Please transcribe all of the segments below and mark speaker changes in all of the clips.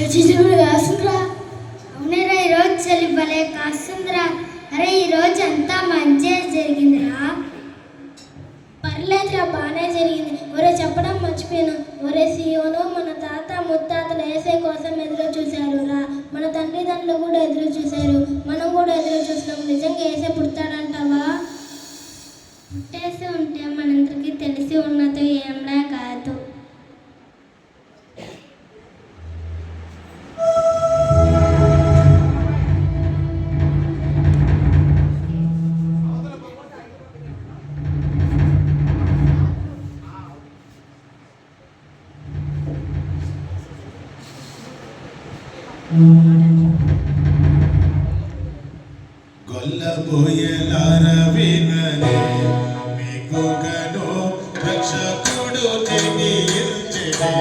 Speaker 1: కాస్తుందిరా. అవునేరా, ఈరోజు చలి భలే కాస్తుందిరా. అరే, ఈరోజు అంతా మంచిగా జరిగిందిరా.
Speaker 2: పర్లేదురా, బాగానే జరిగింది. ఒరే, చెప్పడం మర్చిపోయినా. ఒరే సియోను, మన తాత ముత్తాతలు ఏసై కోసం ఎదురు చూశారు రా. మన తండ్రిదండ్రులు కూడా ఎదురు చూశారు. మనం కూడా ఎదురు చూసినాం. నిజంగా ఏసై పుడతాడంటావా?
Speaker 1: పుట్టేసి ఉంటే మనందరికీ తెలిసి ఉన్నది ఏంలా కాదు.
Speaker 3: గొల్లబోయలార వినరే, మీకుగను రక్షకుడు జనించెనే.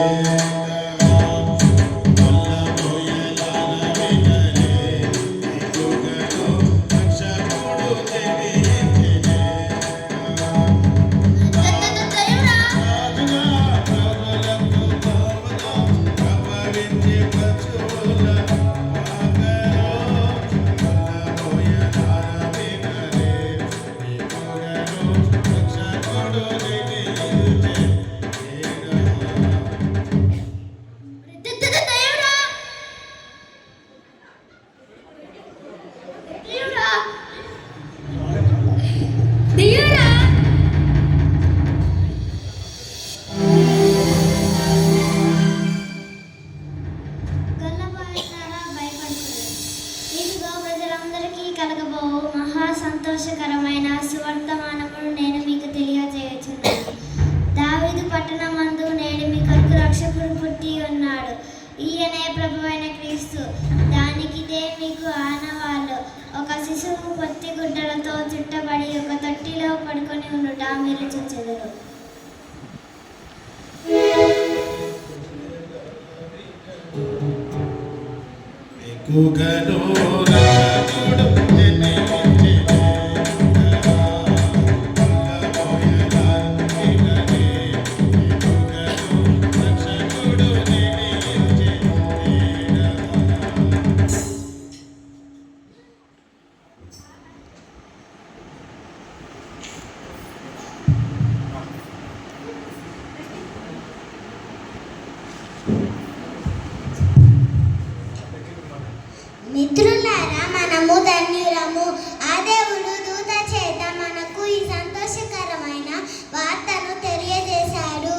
Speaker 1: కలగబో మహా సంతోషకరమైన సువర్తమానమును నేను మీకు తెలియజేయుచున్నాను. దావీదు పట్టణమందు నేడు మీ కొరకు రక్షకుడు పుట్టి ఉన్నాడు. ఈయనే ప్రభువైన క్రీస్తు. దానికిదే మీకు ఆనవాళ్ళు. ఒక శిశువు పొత్తి గుడ్డలతో చుట్టబడి ఒక తొట్టిలో పడుకొని ఉండుట మీరు చూచెదరు.
Speaker 4: మిత్రులారా, మనము ధన్యులము. ఆ దేవుడు దూత చేత మనకు ఈ సంతోషకరమైన వార్తను తెలియజేశాడు.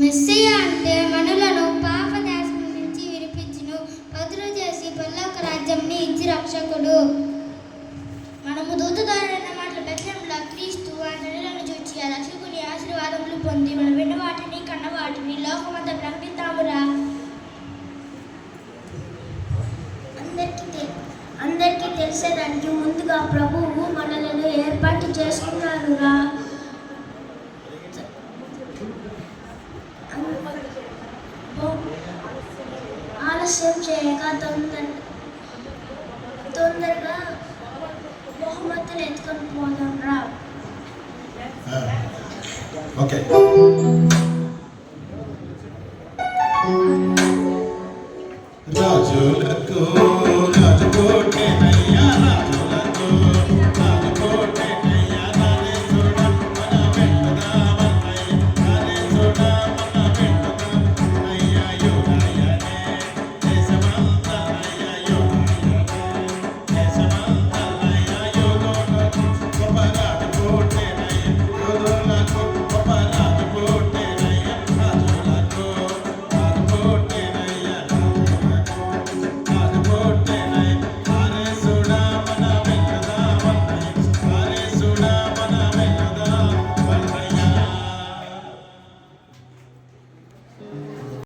Speaker 1: మెస్సియా అంటే మనలను పాపదాసం నుంచి విడిపించును, పదులు చేసి పరలోక రాజ్యంని ఇచ్చి రక్షకుడు. మనము దూత ద్వారా మాటలు బెత్లెహేములో క్రీస్తు ఆ జనులను చూచి ఆ రక్షకుని ఆశీర్వాదములు పొంది మనం విన్న వాటిని కన్న వాటిని లోకమంతా ప్రకటిద్దామురా.
Speaker 2: అందరికీ తెలిసేదానికి ముందుగా ప్రభువు మనలను ఏర్పాటు చేసుకున్నారుగా. ఆలస్యం చేయక తొందరగా బహుమతులు ఎత్తుకొని పోదాం రా.
Speaker 3: ఓకే.